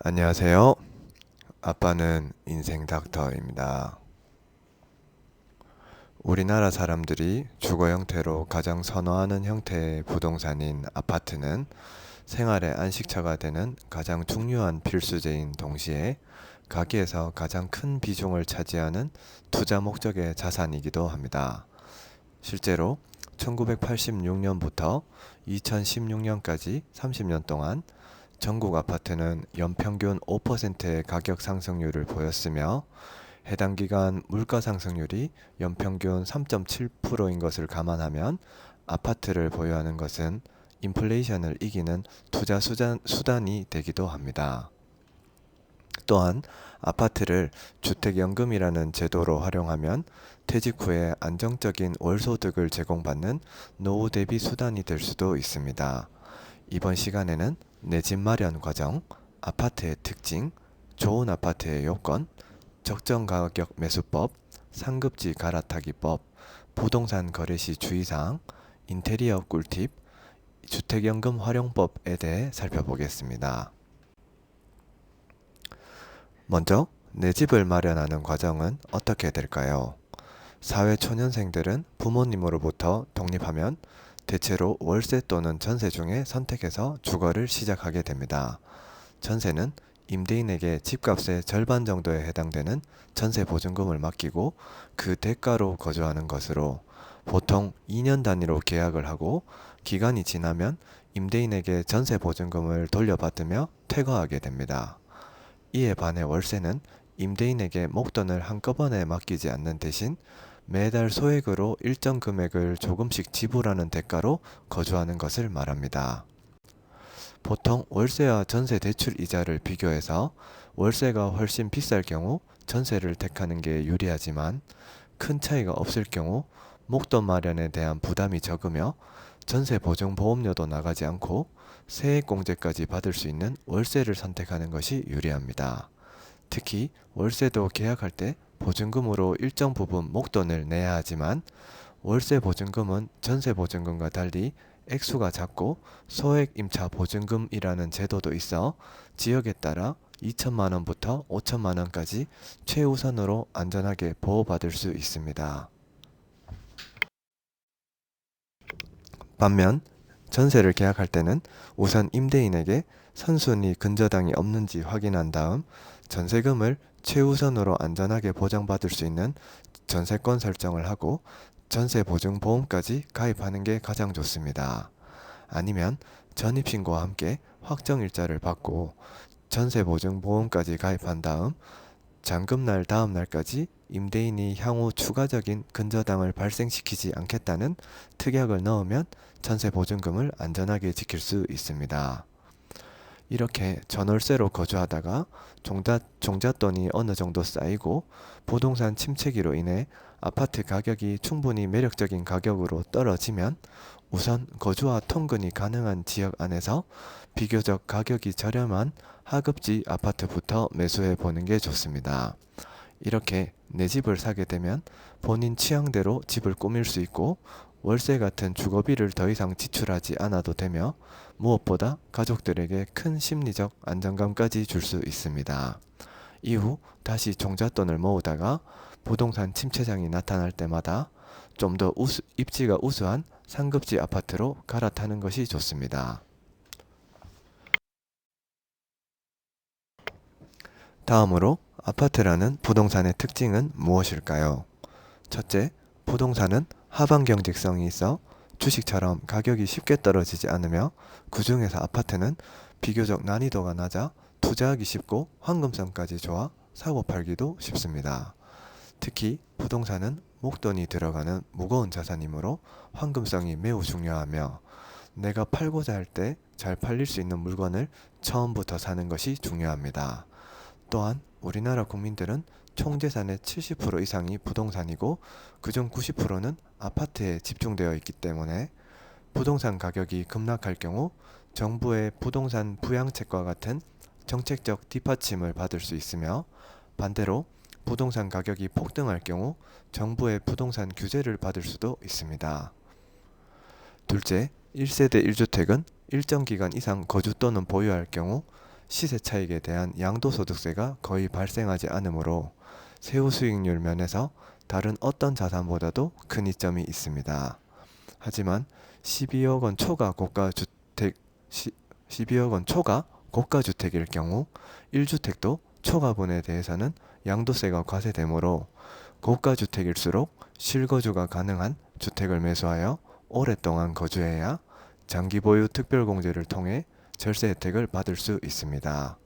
안녕하세요. 아빠는 인생 닥터입니다. 우리나라 사람들이 주거 형태로 가장 선호하는 형태의 부동산인 아파트는 생활의 안식처가 되는 가장 중요한 필수제인 동시에 가계에서 가장 큰 비중을 차지하는 투자 목적의 자산이기도 합니다. 실제로 1986년부터 2016년까지 30년 동안 전국 아파트는 연평균 5%의 가격 상승률을 보였으며 해당 기간 물가 상승률이 연평균 3.7%인 것을 감안하면 아파트를 보유하는 것은 인플레이션을 이기는 투자 수단이 되기도 합니다. 또한 아파트를 주택연금이라는 제도로 활용하면 퇴직 후에 안정적인 월소득을 제공받는 노후 대비 수단이 될 수도 있습니다. 이번 시간에는 내 집 마련 과정, 아파트의 특징, 좋은 아파트의 요건, 적정 가격 매수법, 상급지 갈아타기법, 부동산 거래 시 주의사항, 인테리어 꿀팁, 주택연금 활용법에 대해 살펴보겠습니다. 먼저 내 집을 마련하는 과정은 어떻게 될까요? 사회초년생들은 부모님으로부터 독립하면 대체로 월세 또는 전세 중에 선택해서 주거를 시작하게 됩니다. 전세는 임대인에게 집값의 절반 정도에 해당되는 전세 보증금을 맡기고 그 대가로 거주하는 것으로 보통 2년 단위로 계약을 하고 기간이 지나면 임대인에게 전세 보증금을 돌려받으며 퇴거하게 됩니다. 이에 반해 월세는 임대인에게 목돈을 한꺼번에 맡기지 않는 대신 매달 소액으로 일정 금액을 조금씩 지불하는 대가로 거주하는 것을 말합니다. 보통 월세와 전세 대출 이자를 비교해서 월세가 훨씬 비쌀 경우 전세를 택하는 게 유리하지만 큰 차이가 없을 경우 목돈 마련에 대한 부담이 적으며 전세 보증 보험료도 나가지 않고 세액공제까지 받을 수 있는 월세를 선택하는 것이 유리합니다. 특히 월세도 계약할 때 보증금으로 일정 부분 목돈을 내야 하지만 월세 보증금은 전세 보증금과 달리 액수가 작고 소액 임차 보증금이라는 제도도 있어 지역에 따라 2천만 원부터 5천만 원까지 최우선으로 안전하게 보호받을 수 있습니다. 반면 전세를 계약할 때는 우선 임대인에게 선순위 근저당이 없는지 확인한 다음 전세금을 최우선으로 안전하게 보장받을 수 있는 전세권 설정을 하고 전세 보증 보험까지 가입하는 게 가장 좋습니다. 아니면 전입신고와 함께 확정일자를 받고 전세 보증 보험까지 가입한 다음 잔금날 다음 날까지 임대인이 향후 추가적인 근저당을 발생시키지 않겠다는 특약을 넣으면 전세 보증금을 안전하게 지킬 수 있습니다. 이렇게 전월세로 거주하다가 종잣돈이 어느 정도 쌓이고 부동산 침체기로 인해 아파트 가격이 충분히 매력적인 가격으로 떨어지면 우선 거주와 통근이 가능한 지역 안에서 비교적 가격이 저렴한 하급지 아파트부터 매수해 보는 게 좋습니다. 이렇게 내 집을 사게 되면 본인 취향대로 집을 꾸밀 수 있고 월세 같은 주거비를 더 이상 지출하지 않아도 되며 무엇보다 가족들에게 큰 심리적 안정감까지 줄 수 있습니다. 이후 다시 종잣돈을 모으다가 부동산 침체장이 나타날 때마다 좀 더 입지가 우수한 상급지 아파트로 갈아타는 것이 좋습니다. 다음으로 아파트라는 부동산의 특징은 무엇일까요? 첫째, 부동산은 하방 경직성이 있어 주식처럼 가격이 쉽게 떨어지지 않으며 그 중에서 아파트는 비교적 난이도가 낮아 투자하기 쉽고 황금성까지 좋아 사고 팔기도 쉽습니다. 특히 부동산은 목돈이 들어가는 무거운 자산이므로 황금성이 매우 중요하며 내가 팔고자 할 때 잘 팔릴 수 있는 물건을 처음부터 사는 것이 중요합니다. 또한 우리나라 국민들은 총 재산의 70% 이상이 부동산이고 그중 90%는 아파트에 집중되어 있기 때문에 부동산 가격이 급락할 경우 정부의 부동산 부양책과 같은 정책적 뒷받침을 받을 수 있으며 반대로 부동산 가격이 폭등할 경우 정부의 부동산 규제를 받을 수도 있습니다. 둘째, 1세대 1주택은 일정 기간 이상 거주 또는 보유할 경우 시세 차익에 대한 양도소득세가 거의 발생하지 않으므로 세후 수익률 면에서 다른 어떤 자산보다도 큰 이점이 있습니다. 하지만 12억 원 초과 고가주택 12억 원 초과 고가주택일 경우 1주택도 초과분에 대해서는 양도세가 과세되므로 고가주택일수록 실거주가 가능한 주택을 매수하여 오랫동안 거주해야 장기보유 특별공제를 통해 절세 혜택을 받을 수 있습니다.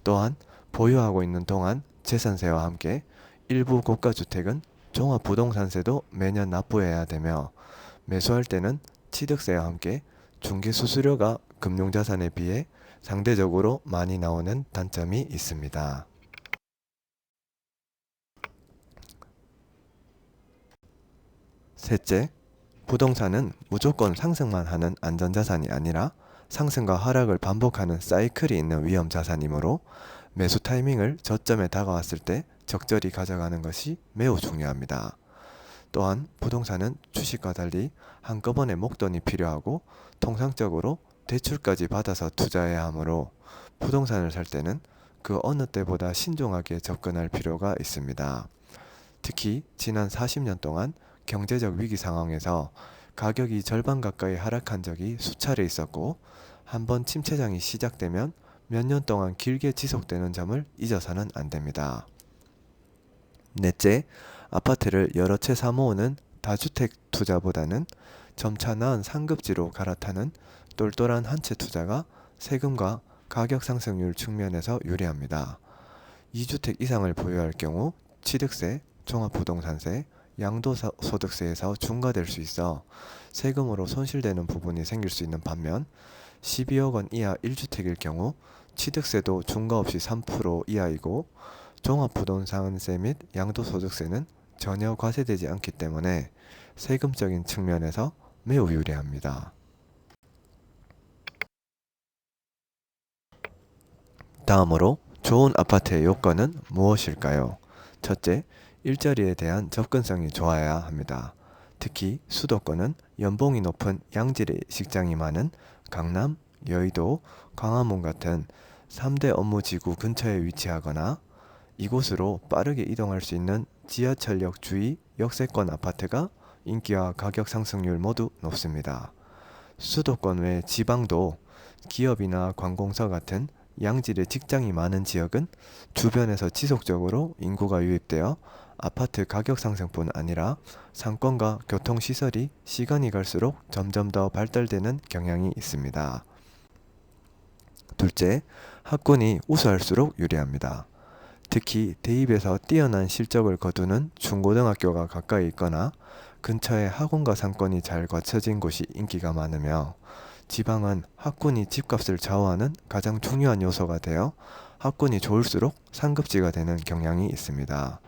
또한 보유하고 있는 동안 재산세와 함께 일부 고가주택은 종합부동산세도 매년 납부해야 되며 매수할 때는 취득세와 함께 중개수수료가 금융자산에 비해 상대적으로 많이 나오는 단점이 있습니다. 셋째, 부동산은 무조건 상승만 하는 안전자산이 아니라 상승과 하락을 반복하는 사이클이 있는 위험자산이므로 매수 타이밍을 저점에 다가왔을 때 적절히 가져가는 것이 매우 중요합니다. 또한 부동산은 주식과 달리 한꺼번에 목돈이 필요하고 통상적으로 대출까지 받아서 투자해야 하므로 부동산을 살 때는 그 어느 때보다 신중하게 접근할 필요가 있습니다. 특히 지난 40년 동안 경제적 위기 상황에서 가격이 절반 가까이 하락한 적이 수차례 있었고 한번 침체장이 시작되면 몇 년 동안 길게 지속되는 점을 잊어서는 안 됩니다. 넷째, 아파트를 여러 채 사모으는 다주택 투자보다는 점차 나은 상급지로 갈아타는 똘똘한 한 채 투자가 세금과 가격 상승률 측면에서 유리합니다. 2주택 이상을 보유할 경우 취득세, 종합부동산세, 양도소득세에서 중과될 수 있어 세금으로 손실되는 부분이 생길 수 있는 반면 12억 원 이하 1주택일 경우 취득세도 중과 없이 3% 이하이고 종합부동산세 및 양도소득세는 전혀 과세되지 않기 때문에 세금적인 측면에서 매우 유리합니다. 다음으로 좋은 아파트의 요건은 무엇일까요? 첫째, 일자리에 대한 접근성이 좋아야 합니다. 특히 수도권은 연봉이 높은 양질의 직장이 많은 강남, 여의도, 광화문 같은 3대 업무지구 근처에 위치하거나 이곳으로 빠르게 이동할 수 있는 지하철역 주위 역세권 아파트가 인기와 가격 상승률 모두 높습니다. 수도권 외 지방도 기업이나 관공서 같은 양질의 직장이 많은 지역은 주변에서 지속적으로 인구가 유입되어 아파트 가격 상승뿐 아니라 상권과 교통시설이 시간이 갈수록 점점 더 발달되는 경향이 있습니다. 둘째, 학군이 우수할수록 유리합니다. 특히 대입에서 뛰어난 실적을 거두는 중고등학교가 가까이 있거나 근처에 학원과 상권이 잘 갖춰진 곳이 인기가 많으며 지방은 학군이 집값을 좌우하는 가장 중요한 요소가 되어 학군이 좋을수록 상급지가 되는 경향이 있습니다.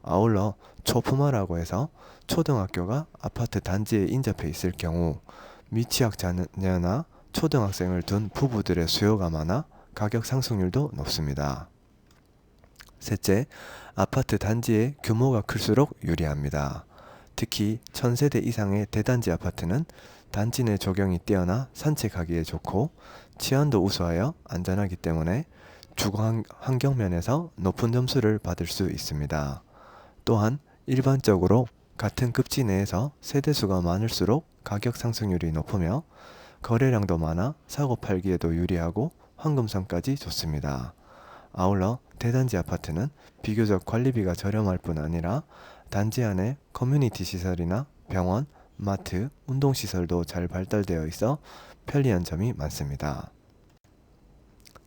아울러 초품화라고 해서 초등학교가 아파트 단지에 인접해 있을 경우 미취학 자녀나 초등학생을 둔 부부들의 수요가 많아 가격 상승률도 높습니다. 셋째, 아파트 단지의 규모가 클수록 유리합니다. 특히 1000세대 이상의 대단지 아파트는 단지 내 조경이 뛰어나 산책하기에 좋고 치안도 우수하여 안전하기 때문에 주거 환경면에서 높은 점수를 받을 수 있습니다. 또한 일반적으로 같은 급지 내에서 세대수가 많을수록 가격 상승률이 높으며 거래량도 많아 사고 팔기에도 유리하고 황금성까지 좋습니다. 아울러 대단지 아파트는 비교적 관리비가 저렴할 뿐 아니라 단지 안에 커뮤니티 시설이나 병원, 마트, 운동시설도 잘 발달되어 있어 편리한 점이 많습니다.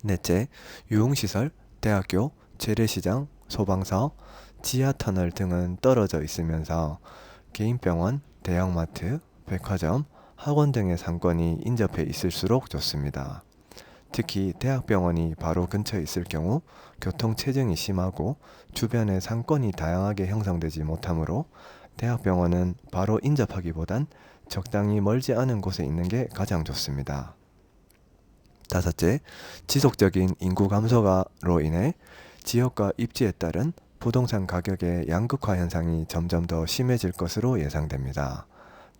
넷째, 유흥시설, 대학교, 재래시장, 소방서, 지하터널 등은 떨어져 있으면서 개인병원, 대형마트, 백화점, 학원 등의 상권이 인접해 있을수록 좋습니다. 특히 대학병원이 바로 근처에 있을 경우 교통체증이 심하고 주변에 상권이 다양하게 형성되지 못하므로 대학병원은 바로 인접하기보단 적당히 멀지 않은 곳에 있는 게 가장 좋습니다. 다섯째, 지속적인 인구 감소로 인해 지역과 입지에 따른 부동산 가격의 양극화 현상이 점점 더 심해질 것으로 예상됩니다.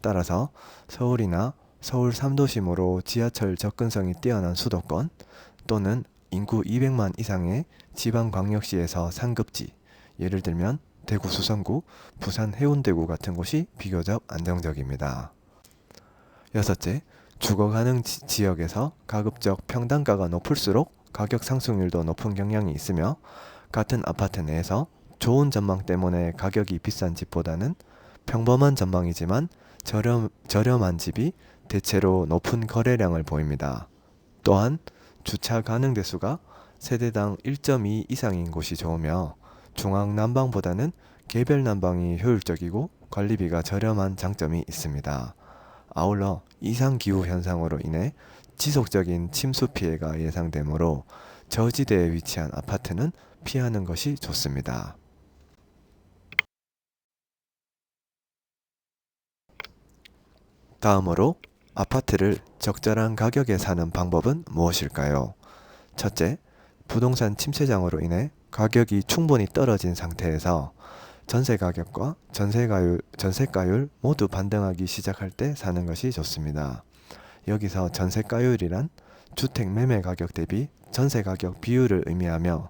따라서 서울이나 서울 3도심으로 지하철 접근성이 뛰어난 수도권 또는 인구 200만 이상의 지방광역시에서 상급지, 예를 들면 대구 수성구, 부산 해운대구 같은 곳이 비교적 안정적입니다. 여섯째, 주거 가능 지역에서 가급적 평당가가 높을수록 가격 상승률도 높은 경향이 있으며 같은 아파트 내에서 좋은 전망 때문에 가격이 비싼 집보다는 평범한 전망이지만 저렴한 집이 대체로 높은 거래량을 보입니다. 또한 주차 가능 대수가 세대당 1.2 이상인 곳이 좋으며 중앙 난방보다는 개별 난방이 효율적이고 관리비가 저렴한 장점이 있습니다. 아울러 이상기후 현상으로 인해 지속적인 침수 피해가 예상되므로 저지대에 위치한 아파트는 피하는 것이 좋습니다. 다음으로 아파트를 적절한 가격에 사는 방법은 무엇일까요? 첫째, 부동산 침체장으로 인해 가격이 충분히 떨어진 상태에서 전세 가격과 전세가율 모두 반등하기 시작할 때 사는 것이 좋습니다. 여기서 전세가율이란 주택 매매 가격 대비 전세 가격 비율을 의미하며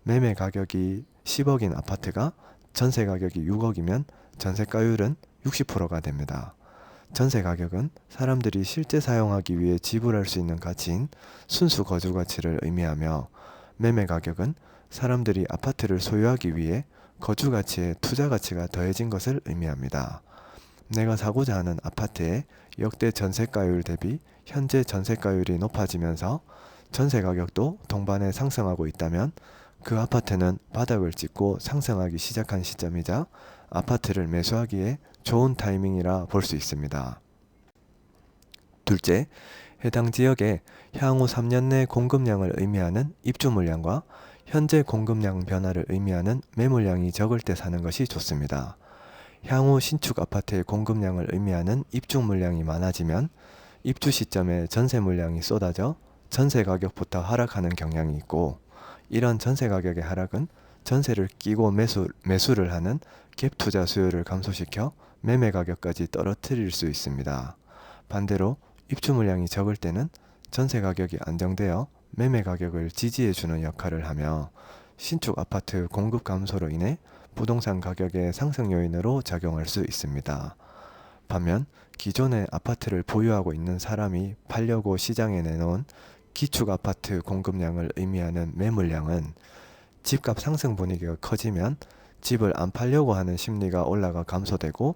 매매 가격이 10억인 아파트가 전세 가격이 6억이면 전세가율은 60%가 됩니다. 전세 가격은 사람들이 실제 사용하기 위해 지불할 수 있는 가치인 순수 거주 가치를 의미하며 매매 가격은 사람들이 아파트를 소유하기 위해 거주 가치에 투자 가치가 더해진 것을 의미합니다. 내가 사고자 하는 아파트의 역대 전세가율 대비 현재 전세가율이 높아지면서 전세 가격도 동반에 상승하고 있다면 그 아파트는 바닥을 찍고 상승하기 시작한 시점이자 아파트를 매수하기에 좋은 타이밍이라 볼 수 있습니다. 둘째, 해당 지역의 향후 3년 내 공급량을 의미하는 입주 물량과 현재 공급량 변화를 의미하는 매물량이 적을 때 사는 것이 좋습니다. 향후 신축 아파트의 공급량을 의미하는 입주 물량이 많아지면 입주 시점에 전세 물량이 쏟아져 전세 가격부터 하락하는 경향이 있고, 이런 전세 가격의 하락은 전세를 끼고 매수를 하는 갭 투자 수요를 감소시켜 매매 가격까지 떨어뜨릴 수 있습니다. 반대로 입주 물량이 적을 때는 전세 가격이 안정되어 매매 가격을 지지해주는 역할을 하며 신축 아파트 공급 감소로 인해 부동산 가격의 상승 요인으로 작용할 수 있습니다. 반면 기존의 아파트를 보유하고 있는 사람이 팔려고 시장에 내놓은 기축 아파트 공급량을 의미하는 매물량은 집값 상승 분위기가 커지면 집을 안 팔려고 하는 심리가 올라가 감소되고,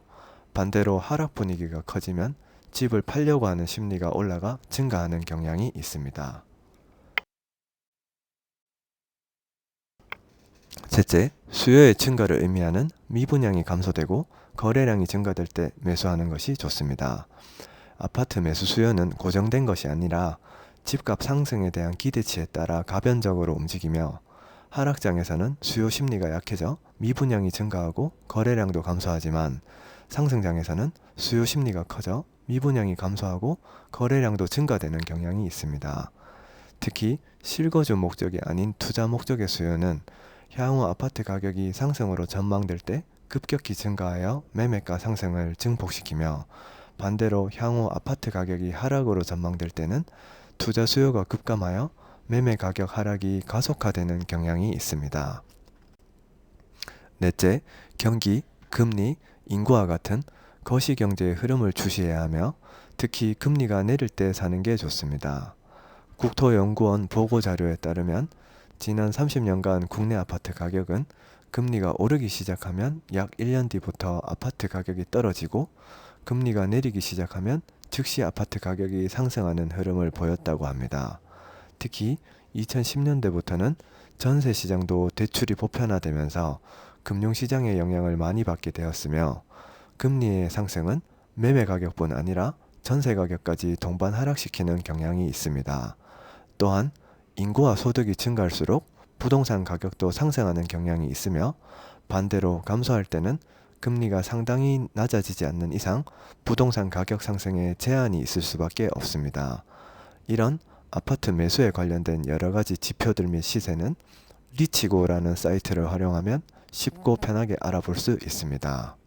반대로 하락 분위기가 커지면 집을 팔려고 하는 심리가 올라가 증가하는 경향이 있습니다. 셋째, 수요의 증가를 의미하는 미분양이 감소되고 거래량이 증가될 때 매수하는 것이 좋습니다. 아파트 매수 수요는 고정된 것이 아니라 집값 상승에 대한 기대치에 따라 가변적으로 움직이며 하락장에서는 수요 심리가 약해져 미분양이 증가하고 거래량도 감소하지만 상승장에서는 수요 심리가 커져 미분양이 감소하고 거래량도 증가되는 경향이 있습니다. 특히 실거주 목적이 아닌 투자 목적의 수요는 향후 아파트 가격이 상승으로 전망될 때 급격히 증가하여 매매가 상승을 증폭시키며, 반대로 향후 아파트 가격이 하락으로 전망될 때는 투자 수요가 급감하여 매매 가격 하락이 가속화되는 경향이 있습니다. 넷째, 경기, 금리, 인구와 같은 거시경제의 흐름을 주시해야 하며 특히 금리가 내릴 때 사는 게 좋습니다. 국토연구원 보고자료에 따르면 지난 30년간 국내 아파트 가격은 금리가 오르기 시작하면 약 1년 뒤부터 아파트 가격이 떨어지고 금리가 내리기 시작하면 즉시 아파트 가격이 상승하는 흐름을 보였다고 합니다. 특히 2010년대부터는 전세 시장도 대출이 보편화되면서 금융시장의 영향을 많이 받게 되었으며 금리의 상승은 매매 가격뿐 아니라 전세 가격까지 동반 하락시키는 경향이 있습니다. 또한 인구와 소득이 증가할수록 부동산 가격도 상승하는 경향이 있으며 반대로 감소할 때는 금리가 상당히 낮아지지 않는 이상 부동산 가격 상승에 제한이 있을 수밖에 없습니다. 이런 아파트 매수에 관련된 여러 가지 지표들 및 시세는 리치고라는 사이트를 활용하면 쉽고 편하게 알아볼 수 있습니다.